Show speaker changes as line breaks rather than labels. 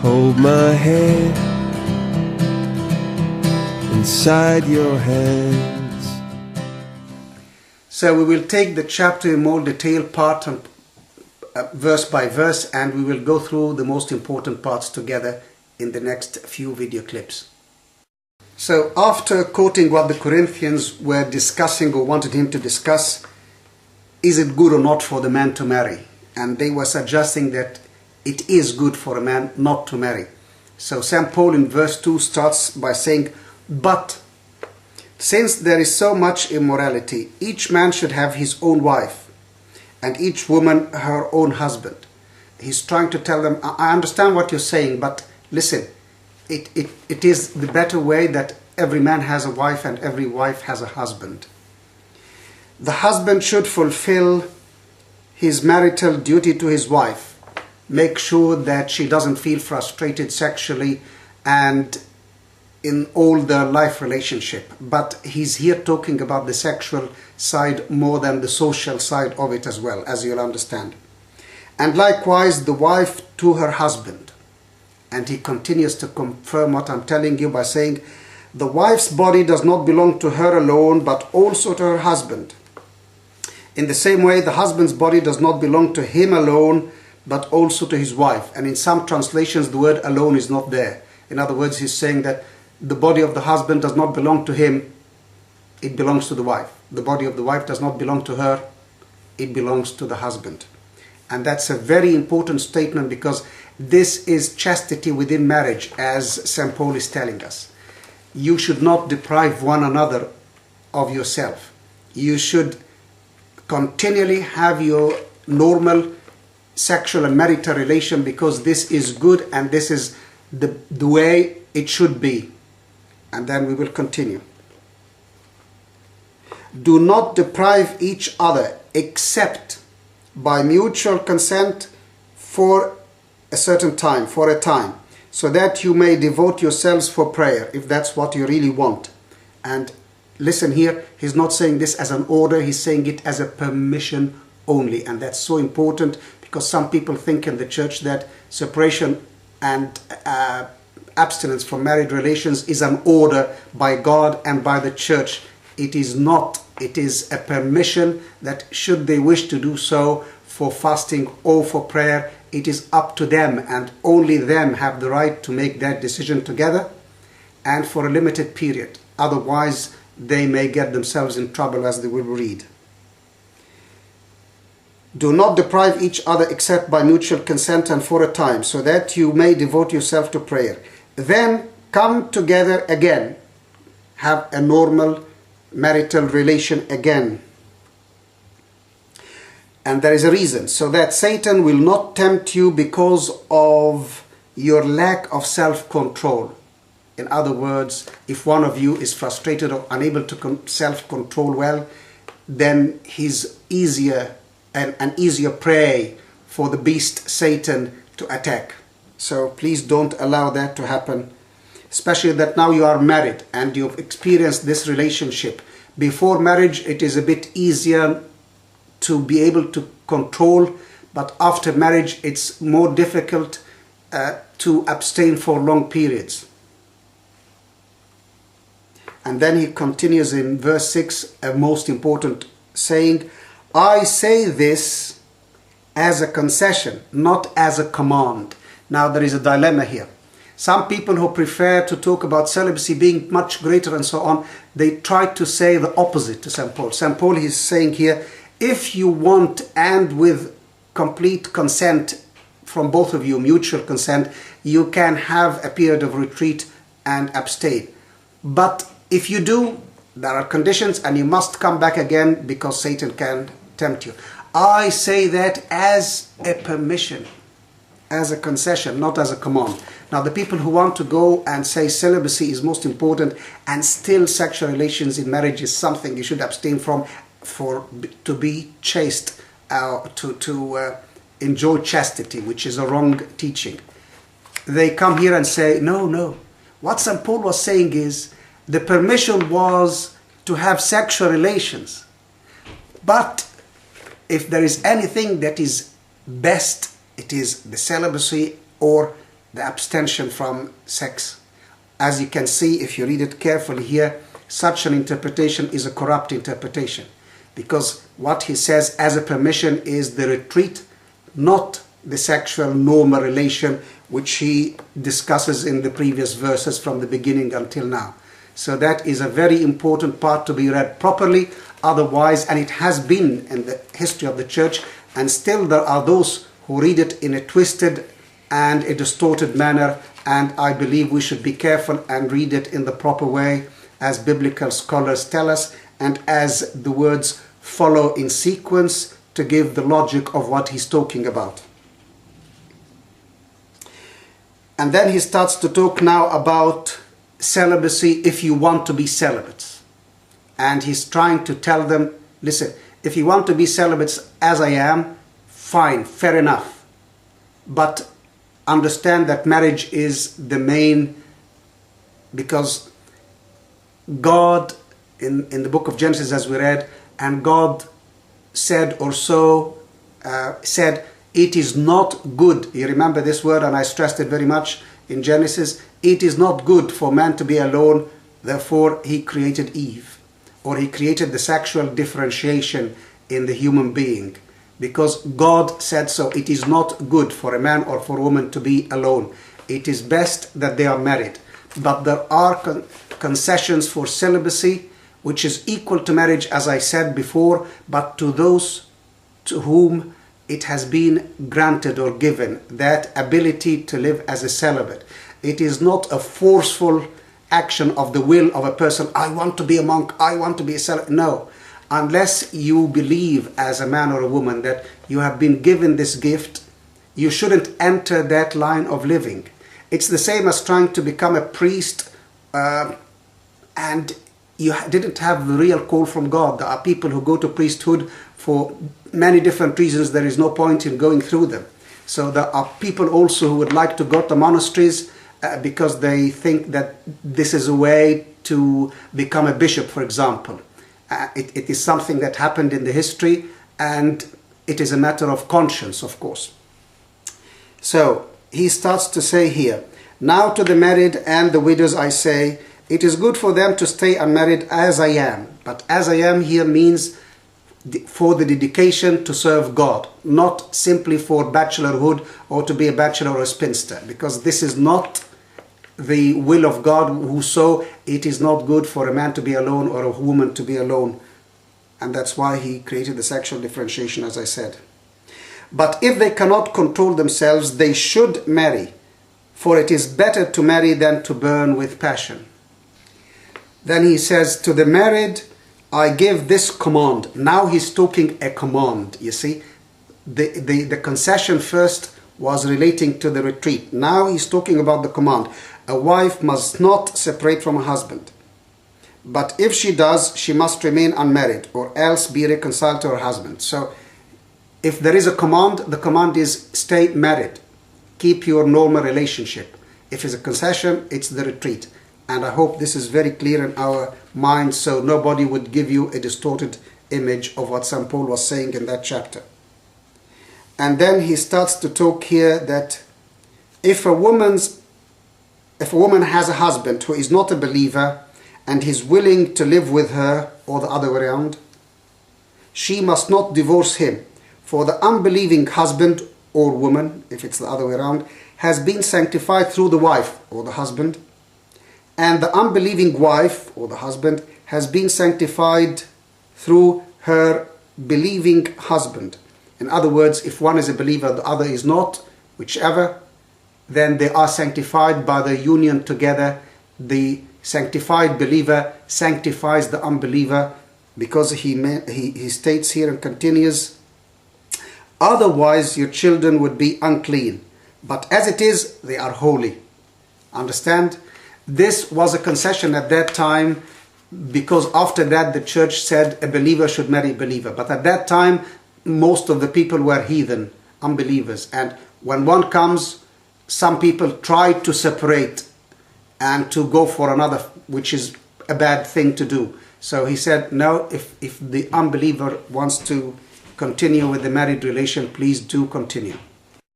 Hold my hand inside your hands.
So we will take the chapter in more detail part on, verse by verse, and we will go through the most important parts together in the next few video clips. So after quoting what the Corinthians were discussing or wanted him to discuss, is it good or not for the man to marry? And they were suggesting that it is good for a man not to marry. So St. Paul in verse 2 starts by saying, but since there is so much immorality, each man should have his own wife, and each woman her own husband. He's trying to tell them, I understand what you're saying, but listen, it is the better way that every man has a wife and every wife has a husband. The husband should fulfill his marital duty to his wife. Make sure that she doesn't feel frustrated sexually and in all their life relationship. But he's here talking about the sexual side more than the social side of it as well, as you'll understand. And likewise the wife to her husband. And he continues to confirm what I'm telling you by saying, the wife's body does not belong to her alone, but also to her husband. In the same way, the husband's body does not belong to him alone, but also to his wife. And in some translations, the word alone is not there. In other words, he's saying that the body of the husband does not belong to him, it belongs to the wife. The body of the wife does not belong to her, it belongs to the husband. And that's a very important statement, because this is chastity within marriage, as St. Paul is telling us. You should not deprive one another of yourself. You should continually have your normal sexual and marital relation, because this is good and this is the way it should be. And then we will continue. Do not deprive each other except by mutual consent for a certain time, for a time, so that you may devote yourselves for prayer, if that's what you really want. And listen here, he's not saying this as an order, he's saying it as a permission only. And that's so important, because some people think in the church that separation and abstinence from married relations is an order by God and by the church. It is not. It is a permission that should they wish to do so for fasting or for prayer, it is up to them, and only them have the right to make that decision together, and for a limited period. Otherwise, they may get themselves in trouble, as they will read. Do not deprive each other except by mutual consent and for a time, so that you may devote yourself to prayer. Then come together again. Have a normal marital relation again. And there is a reason, so that Satan will not tempt you because of your lack of self-control. In other words, if one of you is frustrated or unable to self-control well, then he's an easier prey for the beast Satan to attack. So please don't allow that to happen, especially that now you are married and you've experienced this relationship. Before marriage, it is a bit easier to be able to control, but after marriage, it's more difficult to abstain for long periods. And then he continues in verse 6, a most important saying, I say this as a concession, not as a command. Now there is a dilemma here. Some people who prefer to talk about celibacy being much greater and so on, they try to say the opposite to St. Paul. St. Paul is saying here, if you want, and with complete consent from both of you, mutual consent, you can have a period of retreat and abstain. But if you do, there are conditions and you must come back again, because Satan can tempt you. I say that as a permission, as a concession, not as a command. Now the people who want to go and say celibacy is most important and still sexual relations in marriage is something you should abstain from to be chaste, to enjoy chastity, which is a wrong teaching. They come here and say, no. What St. Paul was saying is the permission was to have sexual relations. But if there is anything that is best, it is the celibacy or the abstention from sex. As you can see, if you read it carefully here, such an interpretation is a corrupt interpretation, because what he says as a permission is the retreat, not the sexual normal relation which he discusses in the previous verses from the beginning until now. So that is a very important part to be read properly. Otherwise, and it has been in the history of the church, and still there are those who read it in a twisted and a distorted manner, and I believe we should be careful and read it in the proper way as biblical scholars tell us, and as the words follow in sequence to give the logic of what he's talking about. And then he starts to talk now about celibacy if you want to be celibate. And he's trying to tell them, listen, if you want to be celibate as I am, fine, fair enough. But understand that marriage is the main, because God, in the book of Genesis as we read, and God said said, it is not good. You remember this word, and I stressed it very much in Genesis. It is not good for man to be alone. Therefore, he created Eve, or he created the sexual differentiation in the human being, because God said so. It is not good for a man or for a woman to be alone. It is best that they are married. But there are concessions for celibacy, which is equal to marriage, as I said before, but to those to whom it has been granted or given that ability to live as a celibate. It is not a forceful action of the will of a person. I want to be a monk, I want to be a celibate. No, unless you believe as a man or a woman that you have been given this gift, you shouldn't enter that line of living. It's the same as trying to become a priest and you didn't have the real call from God. There are people who go to priesthood for many different reasons. There is no point in going through them. So there are people also who would like to go to monasteries because they think that this is a way to become a bishop, for example. It is something that happened in the history, and it is a matter of conscience, of course. So he starts to say here, now to the married and the widows I say, it is good for them to stay unmarried as I am. But as I am here means for the dedication to serve God, not simply for bachelorhood or to be a bachelor or a spinster, because this is not the will of God, who so it is not good for a man to be alone or a woman to be alone. And that's why he created the sexual differentiation, as I said. But if they cannot control themselves, they should marry, for it is better to marry than to burn with passion. Then he says, to the married, I give this command. Now he's talking a command, you see. The concession first was relating to the retreat. Now he's talking about the command. A wife must not separate from her husband. But if she does, she must remain unmarried, or else be reconciled to her husband. So if there is a command, the command is stay married. Keep your normal relationship. If it's a concession, it's the retreat. And I hope this is very clear in our minds, so nobody would give you a distorted image of what St. Paul was saying in that chapter. And then he starts to talk here that if a woman has a husband who is not a believer and is willing to live with her, or the other way around, she must not divorce him. For the unbelieving husband or woman, if it's the other way around, has been sanctified through the wife or the husband, and the unbelieving wife or the husband has been sanctified through her believing husband. In other words, if one is a believer, the other is not, whichever, then they are sanctified by the union together. The sanctified believer sanctifies the unbeliever, because he states here and continues, otherwise your children would be unclean, but as it is, they are holy. Understand? This was a concession at that time, because after that the church said a believer should marry a believer. But at that time, most of the people were heathen, unbelievers. And when one comes, some people try to separate and to go for another, which is a bad thing to do. So he said, no, if the unbeliever wants to continue with the married relation, please do continue.